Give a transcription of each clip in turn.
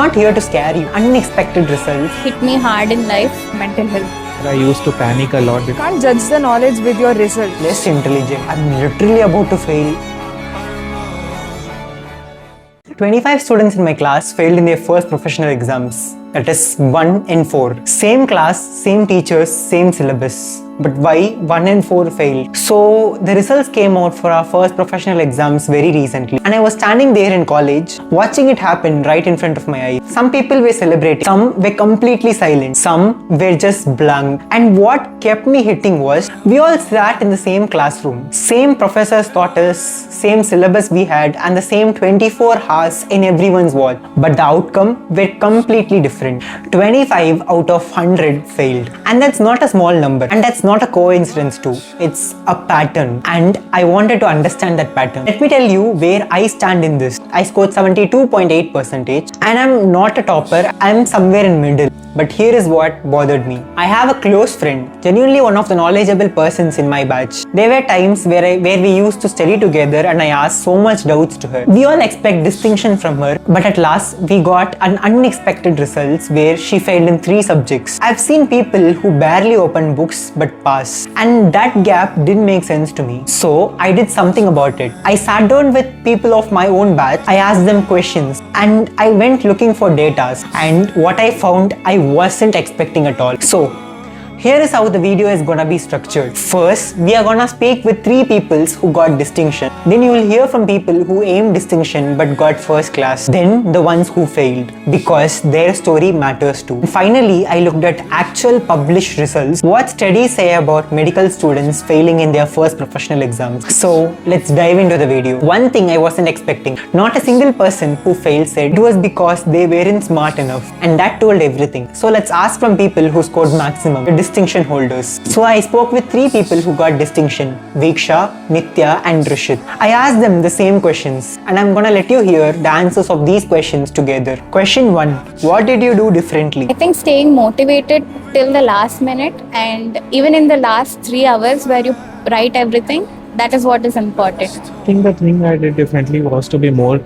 not here to scare you. Unexpected results hit me hard in life, mental health. I used to panic a lot. You can't judge the knowledge with your result. less intelligent. I'm literally about to fail. 25 students in my class failed in their first professional exams. That is 1 in 4. Same class, same teachers, same syllabus. But why 1 in 4 failed? So the results came out for our first professional exams very recently. And I was standing there in college, watching it happen right in front of my eyes. Some people were celebrating, some were completely silent, some were just blank. And what kept me hitting was, we all sat in the same classroom. Same professors taught us, same syllabus we had, and the same 24 hours in everyone's wall. But the outcome were completely different. 25 out of 100 failed. And that's not a small number. And that's not a coincidence too. It's a pattern. And I wanted to understand that pattern. Let me tell you where I stand in this. I scored 72.8% and I'm not a topper. I'm somewhere in middle. But here is what bothered me. I have a close friend, genuinely one of the knowledgeable persons in my batch. There were times where we used to study together and I asked so much doubts to her. We all expect distinction from her, but at last we got an unexpected results where she failed in 3 subjects. I've seen people who barely open books but pass, and that gap didn't make sense to me. So I did something about it. I sat down with people of my own batch. I asked them questions and I went looking for data, and what I found I wasn't expecting at all. So here is how the video is gonna be structured. First, we are gonna speak with 3 people who got distinction. Then you will hear from people who aimed distinction but got first class. Then the ones who failed, because their story matters too. Finally, I looked at actual published results. What studies say about medical students failing in their first professional exams. So let's dive into the video. One thing I wasn't expecting. Not a single person who failed said it was because they weren't smart enough. And that told everything. So let's ask from people who scored maximum. Distinction holders. So I spoke with 3 people who got distinction: Viksha, Nitya and Rishit. I asked them the same questions and I'm gonna let you hear the answers of these questions together. Question 1. What did you do differently? I think staying motivated till the last minute, and even in the last 3 hours where you write everything, that is what is important. I think the thing I did differently was to be more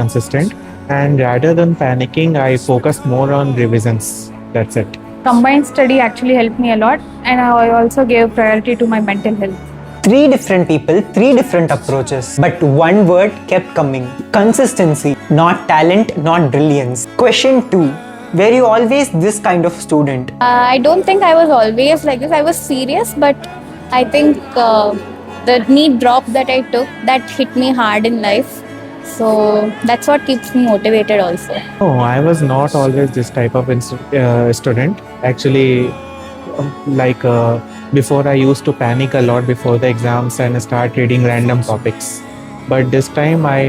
consistent, and rather than panicking, I focused more on revisions. That's it. Combined study actually helped me a lot, and I also gave priority to my mental health. 3 different people, 3 different approaches, but one word kept coming: consistency. Not talent, not brilliance. Question 2. Were you always this kind of student? I don't think I was always like this. I was serious, but I think the neat drop that I took, that hit me hard in life. So that's what keeps me motivated also. No, I was not always this type of student. Actually, before I used to panic a lot before the exams and start reading random topics. But this time I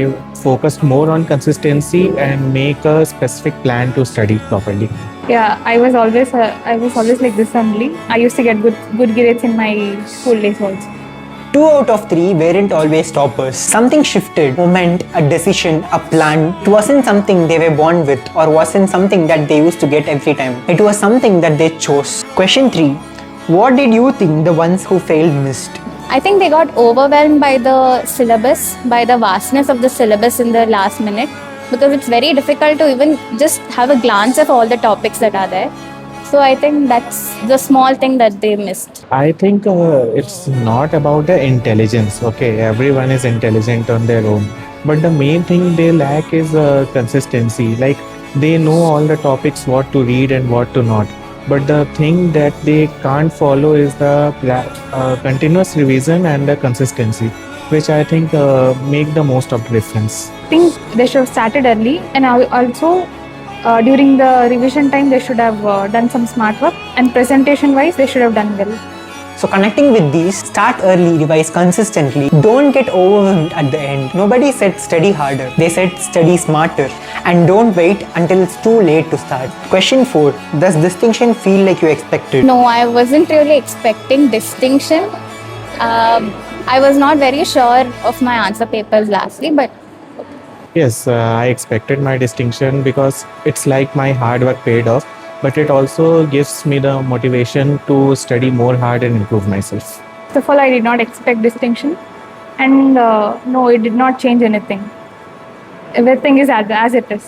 focused more on consistency and make a specific plan to study properly. Yeah, I was always like this only. I used to get good grades in my school days also. 2 out of 3 weren't always toppers. Something shifted. Moment, a decision, a plan. It wasn't something they were born with, or wasn't something that they used to get every time. It was something that they chose. Question 3. What did you think the ones who failed missed? I think they got overwhelmed by the syllabus, by the vastness of the syllabus in the last minute, because it's very difficult to even just have a glance of all the topics that are there. So I think that's the small thing that they missed. I think it's not about the intelligence. Okay, everyone is intelligent on their own. But the main thing they lack is consistency. Like, they know all the topics, what to read and what to not. But the thing that they can't follow is the continuous revision and the consistency, which I think make the most of the difference. I think they should have started early, and also during the revision time they should have done some smart work, and presentation wise they should have done well. So connecting with these, start early, revise consistently. Don't get overwhelmed at the end. Nobody said study harder. They said study smarter. And don't wait until it's too late to start. Question 4. Does distinction feel like you expected? No, I wasn't really expecting distinction. I was not very sure of my answer papers lastly, but Yes, I expected my distinction because it's like my hard work paid off, but it also gives me the motivation to study more hard and improve myself. First of all, I did not expect distinction, and no, it did not change anything. Everything is as it is.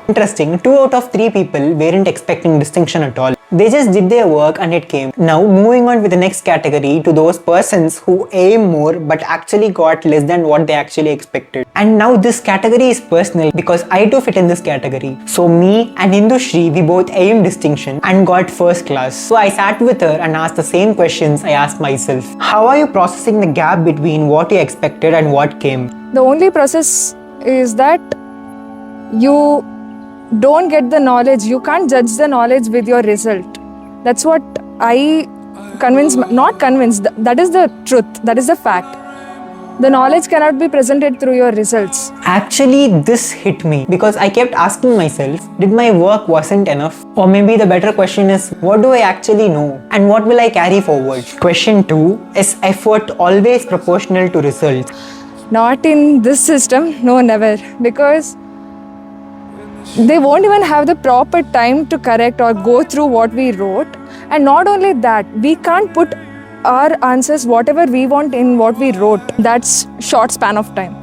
Interesting, 2 out of 3 people weren't expecting distinction at all. They just did their work and it came. Now moving on with the next category to those persons who aim more but actually got less than what they actually expected. And now this category is personal because I too fit in this category. So me and Indushri, we both aimed distinction and got first class. So I sat with her and asked the same questions I asked myself. How are you processing the gap between what you expected and what came? The only process is that you don't get the knowledge. You can't judge the knowledge with your result. That's what I not convinced. That is the truth. That is the fact. The knowledge cannot be presented through your results. Actually, this hit me because I kept asking myself, did my work wasn't enough? Or maybe the better question is, what do I actually know? And what will I carry forward? Question 2, is effort always proportional to results? Not in this system. No, never. Because they won't even have the proper time to correct or go through what we wrote. And not only that, we can't put our answers whatever we want in what we wrote. That's short span of time.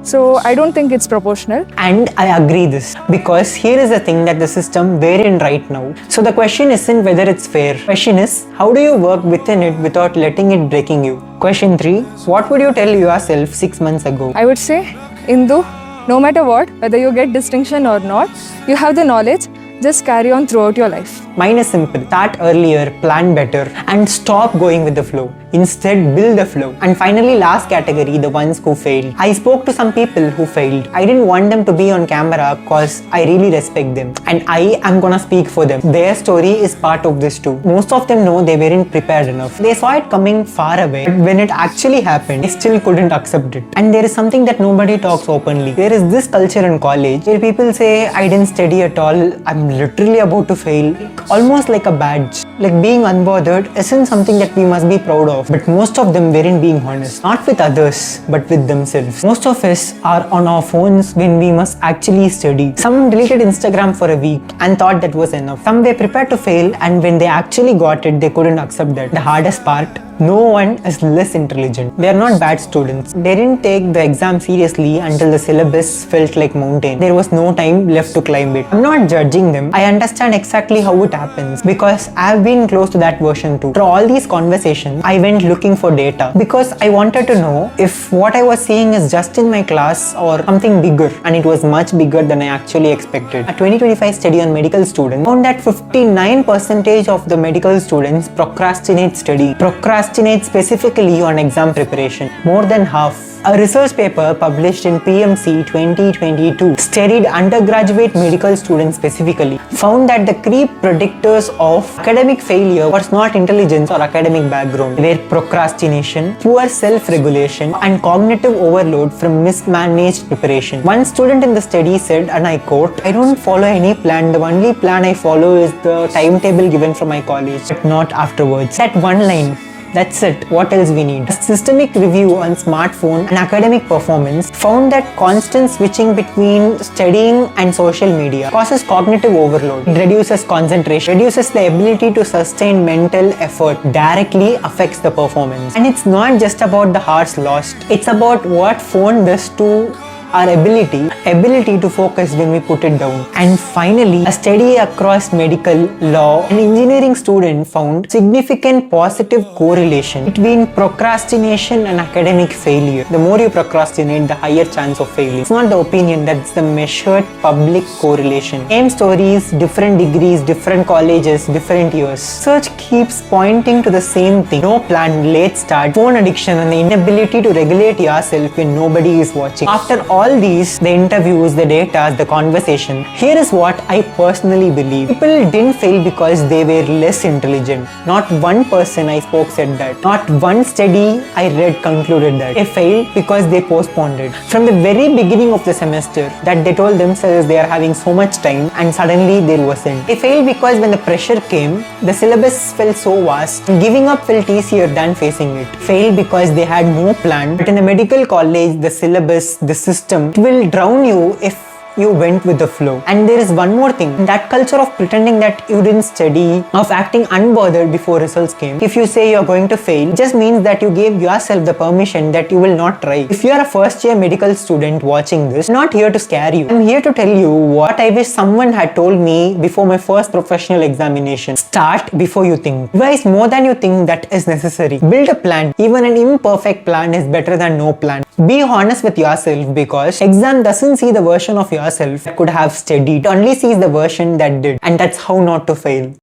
So I don't think it's proportional. And I agree this because here is the thing that the system we're in right now. So the question isn't whether it's fair. The question is, how do you work within it without letting it breaking you? Question 3, what would you tell yourself 6 months ago? I would say, Indu, no matter what, whether you get distinction or not, you have the knowledge, just carry on throughout your life. Mine is simple. Start earlier, plan better, and stop going with the flow. Instead, build the flow. And finally, last category, the ones who failed. I spoke to some people who failed. I didn't want them to be on camera because I really respect them. And I am gonna speak for them. Their story is part of this too. Most of them know they weren't prepared enough. They saw it coming far away, but when it actually happened, they still couldn't accept it. And there is something that nobody talks openly. There is this culture in college where people say, I didn't study at all, I'm literally about to fail. Almost like a badge. Like being unbothered isn't something that we must be proud of. But most of them weren't being honest. Not with others, but with themselves. Most of us are on our phones when we must actually study. Some deleted Instagram for a week and thought that was enough. Some were prepared to fail and when they actually got it, they couldn't accept that. The hardest part, no one is less intelligent. They are not bad students. They didn't take the exam seriously until the syllabus felt like mountain. There was no time left to climb it. I'm not judging them. I understand exactly how it happens because I've been close to that version too. For all these conversations, I went looking for data because I wanted to know if what I was seeing is just in my class or something bigger, and it was much bigger than I actually expected. A 2025 study on medical students found that 59% of the medical students procrastinate study. Procrastinate specifically on exam preparation. More than half. A research paper published in PMC 2022 studied undergraduate medical students specifically, found that the key predictors of academic failure was not intelligence or academic background, were procrastination, poor self-regulation, and cognitive overload from mismanaged preparation. One student in the study said, and I quote, I don't follow any plan. The only plan I follow is the timetable given from my college, but not afterwards. That one line. That's it. What else we need? A systemic review on smartphone and academic performance found that constant switching between studying and social media causes cognitive overload. It reduces concentration, reduces the ability to sustain mental effort, directly affects the performance. And it's not just about the hours lost. It's about what phone does to our ability to focus when we put it down. And finally, a study across medical, law, and engineering students found significant positive correlation between procrastination and academic failure. The more you procrastinate, the higher chance of failing. It's not the opinion, that's the measured public correlation. Same stories, different degrees, different colleges, different years. Research keeps pointing to the same thing. No plan, late start, phone addiction, and the inability to regulate yourself when nobody is watching. After all these, the interviews, the data, the conversation, here is what I personally believe. People didn't fail because they were less intelligent. Not one person I spoke said that. Not one study I read concluded that. They failed because they postponed it. From the very beginning of the semester, that they told themselves they are having so much time and suddenly there wasn't. They failed because when the pressure came, the syllabus felt so vast and giving up felt easier than facing it. Failed because they had no plan. But in a medical college, the syllabus, the system, it will drown you if you went with the flow. And there is one more thing, that culture of pretending that you didn't study, of acting unbothered before results came. If you say you're going to fail, it just means that you gave yourself the permission that you will not try. If you are a first year medical student watching this, I'm not here to scare you. I'm here to tell you what I wish someone had told me before my first professional examination. Start before you think. Revise more than you think that is necessary. Build a plan. Even an imperfect plan is better than no plan. Be honest with yourself, because exam doesn't see the version of yourself that could have studied. It only sees the version that did. And that's how not to fail.